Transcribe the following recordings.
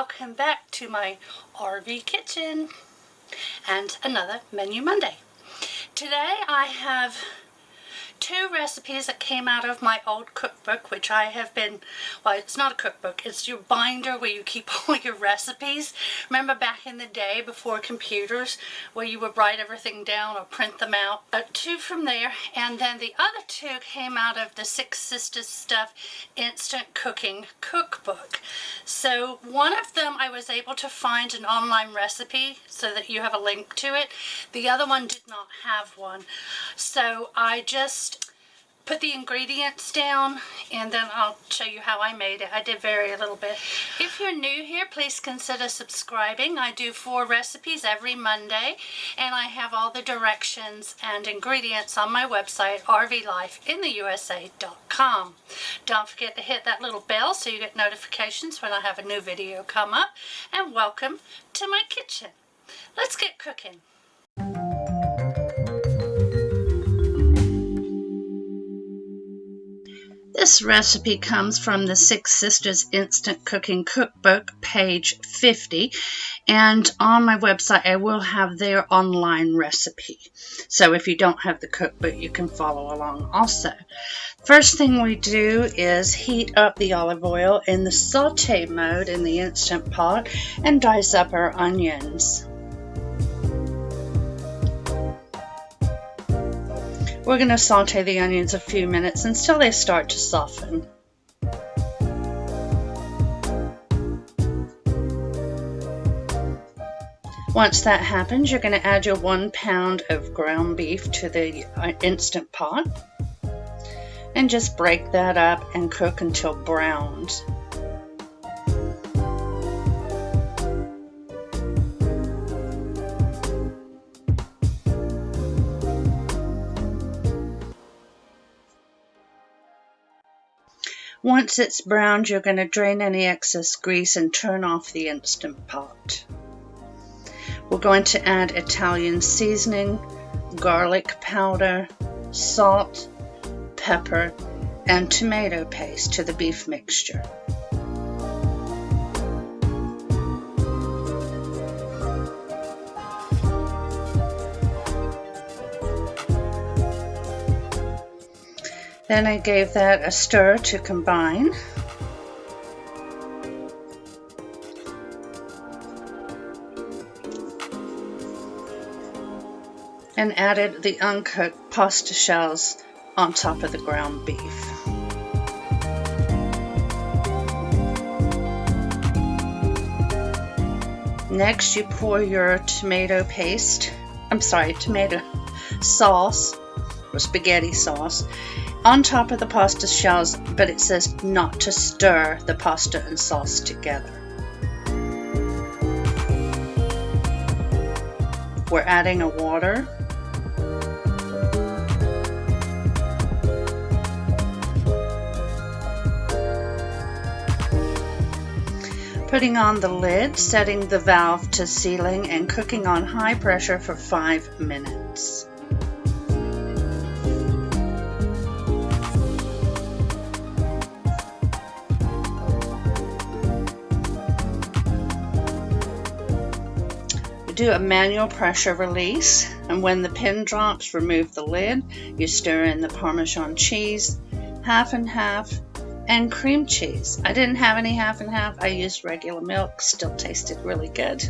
welcome back to my RV kitchen and another Menu Monday. Today I have two recipes that came out of my old cookbook, which I have been, well, it's not a cookbook, it's your binder where you keep all your recipes. Remember back in the day before computers where you would write everything down or print them out? Two from there, and then the other two came out of the Six Sisters Stuff Instant Cooking Cookbook. So one of them I was able to find an online recipe so that you have a link to it. The other one did not have one. So I just put the ingredients down and then I'll show you how I made it. I did vary a little bit. If you're new here, please consider subscribing. I do 4 recipes every Monday and I have all the directions and ingredients on my website, rvlifeintheusa.com. Don't forget to hit that little bell so you get notifications when I have a new video come up. And welcome to my kitchen. Let's get cooking. This recipe comes from the Six Sisters Instant Cooking Cookbook, page 50, and on my website I will have their online recipe. So if you don't have the cookbook, you can follow along also. First thing we do is heat up the olive oil in the saute mode in the Instant Pot and dice up our onions. We're going to saute the onions a few minutes until they start to soften. Once that happens, you're going to add your 1 pound of ground beef to the Instant Pot and just break that up and cook until browned. Once it's browned, you're going to drain any excess grease and turn off the Instant Pot. We're going to add Italian seasoning, garlic powder, salt, pepper, and tomato paste to the beef mixture. Then I gave that a stir to combine. And added the uncooked pasta shells on top of the ground beef. Next, you pour your tomato sauce or spaghetti sauce on top of the pasta shells, but it says not to stir the pasta and sauce together. We're adding a water. Putting on the lid, setting the valve to sealing, and cooking on high pressure for 5 minutes. Do a manual pressure release, and when the pin drops, remove the lid. You stir in the Parmesan cheese, half and half, and cream cheese. I didn't have any half and half. I used regular milk. Still tasted really good.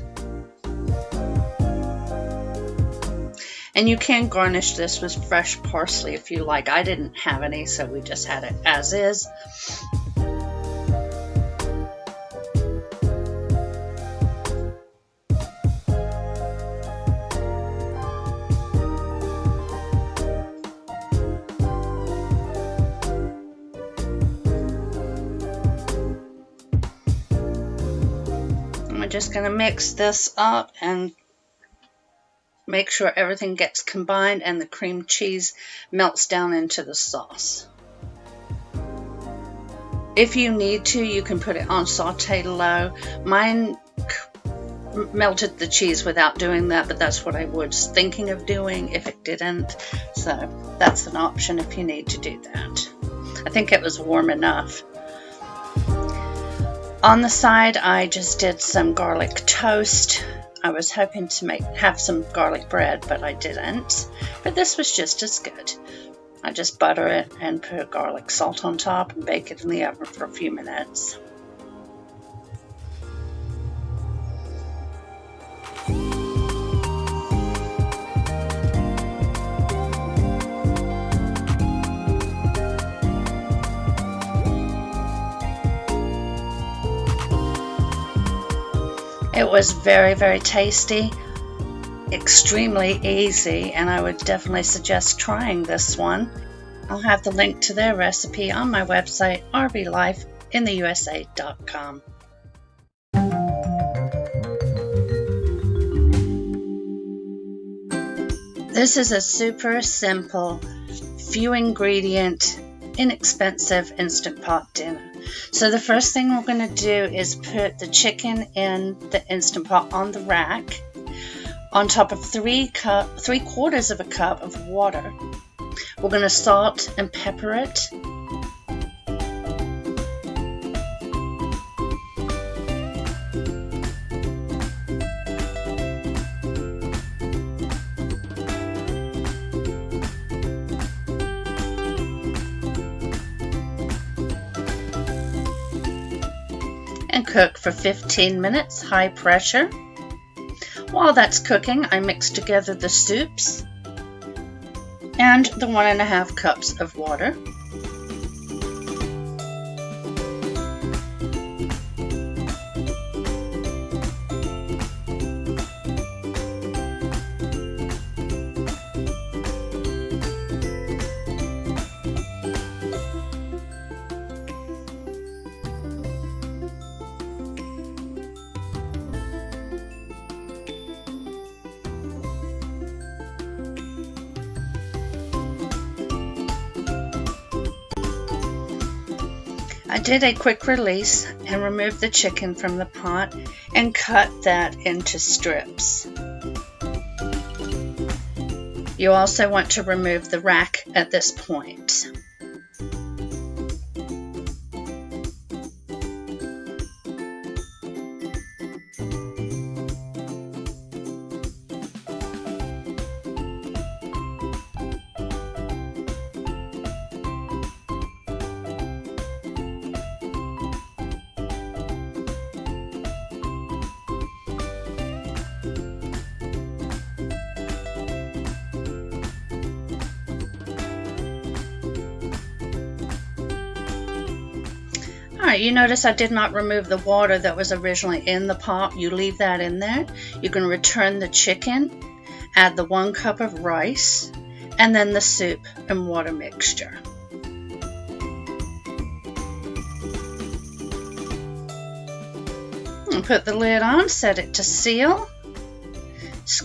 And you can garnish this with fresh parsley if you like. I didn't have any, so we just had it as is. We're just going to mix this up and make sure everything gets combined and the cream cheese melts down into the sauce. If you need to, you can put it on saute low. Mine melted the cheese without doing that, but that's what I was thinking of doing if it didn't. So that's an option if you need to do that. I think it was warm enough. On the side, I just did some garlic toast. I was hoping to have some garlic bread, but I didn't. But this was just as good. I just butter it and put garlic salt on top and bake it in the oven for a few minutes. It was very, very tasty, extremely easy, and I would definitely suggest trying this one. I'll have the link to their recipe on my website, rvlifeintheusa.com. This is a super simple, few ingredient, inexpensive Instant Pot dinner. So the first thing we're going to do is put the chicken in the Instant Pot on the rack on top of 3/4 of a cup of water. We're going to salt and pepper it. And cook for 15 minutes, high pressure. While that's cooking, I mix together the soups and the 1.5 cups of water. I did a quick release and removed the chicken from the pot and cut that into strips. You also want to remove the rack at this point. Alright, you notice I did not remove the water that was originally in the pot. You leave that in there. You're going to return the chicken, add the 1 cup of rice, and then the soup and water mixture. And put the lid on, set it to seal.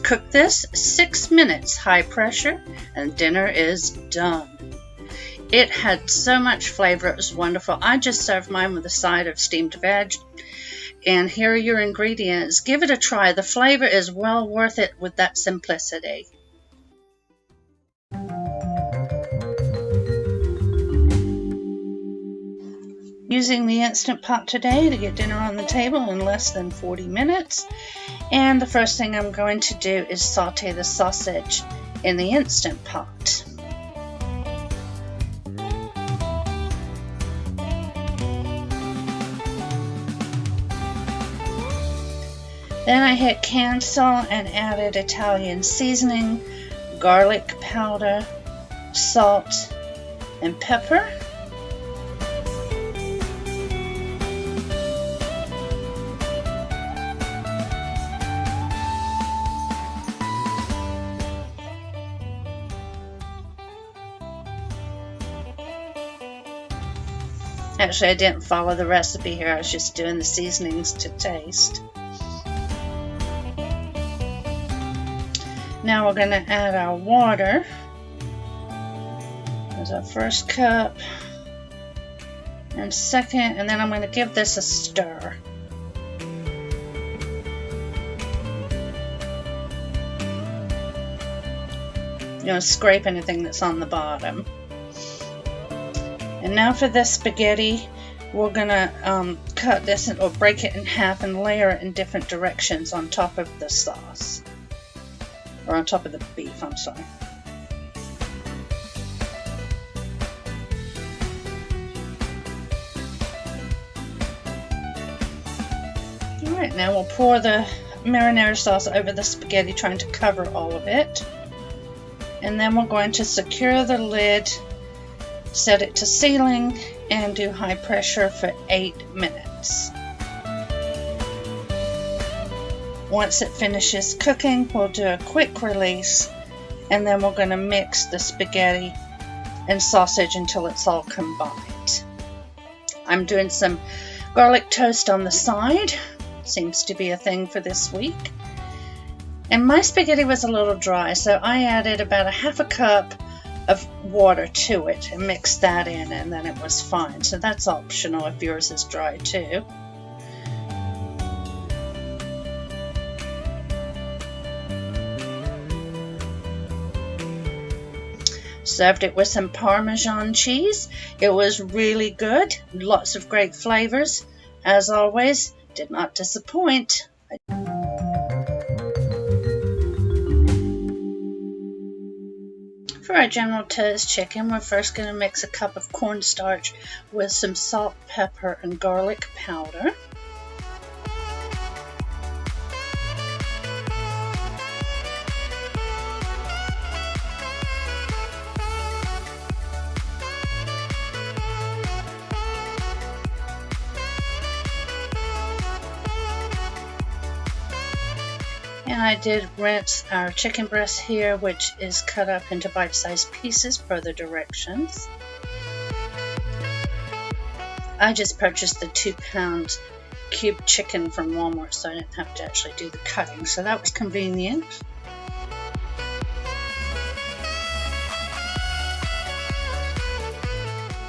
Cook this 6 minutes, high pressure, and dinner is done. It had so much flavor, it was wonderful. I just served mine with a side of steamed veg. And here are your ingredients. Give it a try. The flavor is well worth it with that simplicity. Using the Instant Pot today to get dinner on the table in less than 40 minutes. And the first thing I'm going to do is saute the sausage in the Instant Pot. Then I hit cancel and added Italian seasoning, garlic powder, salt, and pepper. Actually, I didn't follow the recipe here. I was just doing the seasonings to taste. Now we're going to add our water. There's our first cup and second, and then I'm going to give this a stir. You're going to scrape anything that's on the bottom. And now for this spaghetti, we're gonna cut this or break it in half and layer it in different directions on top of the sauce, or on top of the beef, I'm sorry. Alright, now we'll pour the marinara sauce over the spaghetti, trying to cover all of it. And then we're going to secure the lid, set it to sealing, and do high pressure for 8 minutes. Once it finishes cooking, we'll do a quick release, and then we're going to mix the spaghetti and sausage until it's all combined. I'm doing some garlic toast on the side. Seems to be a thing for this week. And my spaghetti was a little dry, so I added about a half a cup of water to it and mixed that in, and then it was fine. So that's optional if yours is dry too. Served it with some Parmesan cheese. It was really good. Lots of great flavors. As always, did not disappoint. For our General Tso's chicken, we're first going to mix a cup of cornstarch with some salt, pepper, and garlic powder. And I did rinse our chicken breast here, which is cut up into bite-sized pieces per the directions. I just purchased the 2-pound cube chicken from Walmart, so I didn't have to actually do the cutting, so that was convenient.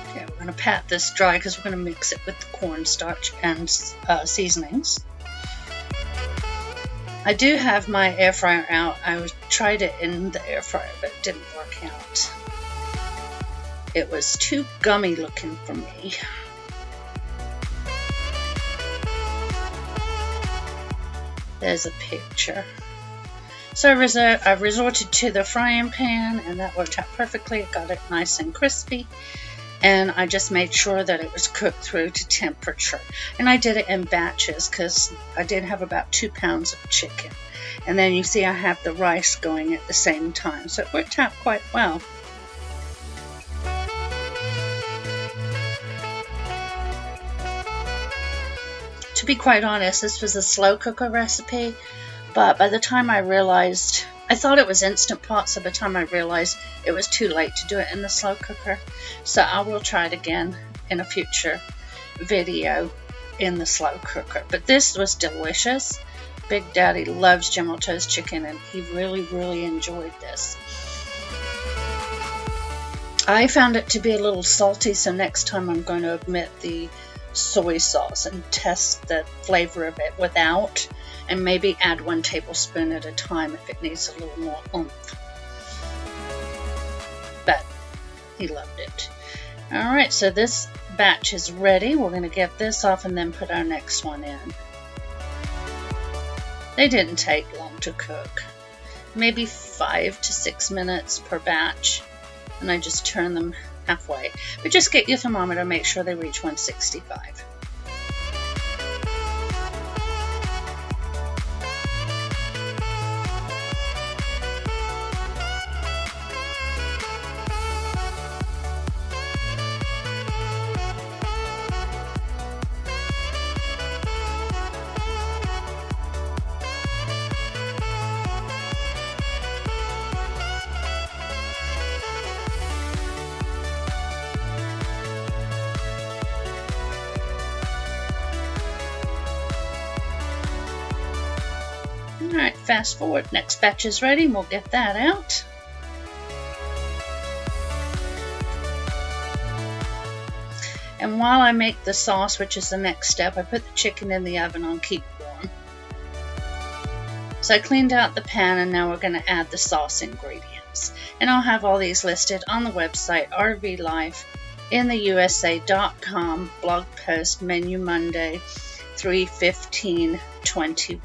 Okay, we're going to pat this dry because we're going to mix it with the cornstarch and seasonings. I do have my air fryer out. I tried it in the air fryer, but it didn't work out. It was too gummy looking for me. There's a picture. So I resorted to the frying pan, and that worked out perfectly. It got it nice and crispy. And I just made sure that it was cooked through to temperature. And I did it in batches because I did have about 2 pounds of chicken. And then you see I have the rice going at the same time. So it worked out quite well. To be quite honest, this was a slow cooker recipe. But by the time I realized, I thought it was Instant Pot, so by the time I realized it was too late to do it in the slow cooker. So I will try it again in a future video in the slow cooker. But this was delicious. Big Daddy loves General Tso's chicken, and he really enjoyed this. I found it to be a little salty, so next time I'm going to omit the soy sauce and test the flavor of it without, and maybe add 1 tablespoon at a time if it needs a little more oomph. But he loved it. Alright, so this batch is ready. We're going to get this off and then put our next one in. They didn't take long to cook. Maybe 5 to 6 minutes per batch. And I just turn them halfway. But just get your thermometer, make sure they reach 165. Alright, fast forward. Next batch is ready, and we'll get that out. And while I make the sauce, which is the next step, I put the chicken in the oven on keep warm. So I cleaned out the pan, and now we're going to add the sauce ingredients. And I'll have all these listed on the website, intheusa.com blog post menu Monday 3/15/21.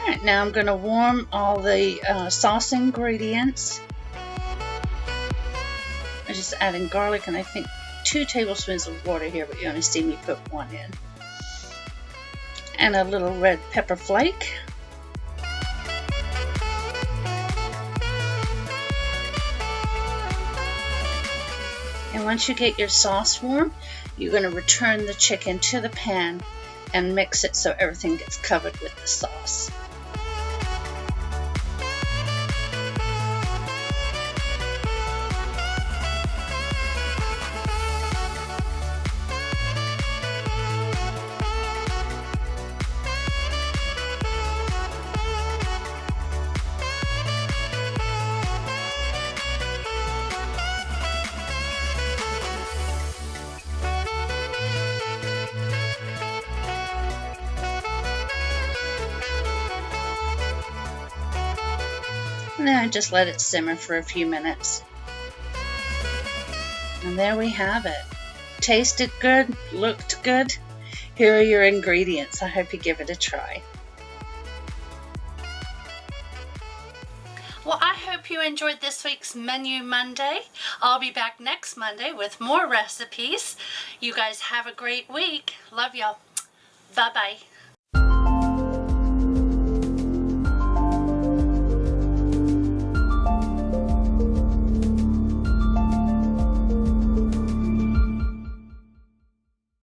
Alright, now I'm going to warm all the sauce ingredients. I'm just adding garlic and I think 2 tablespoons of water here, but you only see me put 1 in. And a little red pepper flake. And once you get your sauce warm, you're going to return the chicken to the pan and mix it so everything gets covered with the sauce. And then I just let it simmer for a few minutes. And there we have it. Tasted good, looked good. Here are your ingredients. I hope you give it a try. Well, I hope you enjoyed this week's Menu Monday. I'll be back next Monday with more recipes. You guys have a great week. Love y'all. Bye-bye.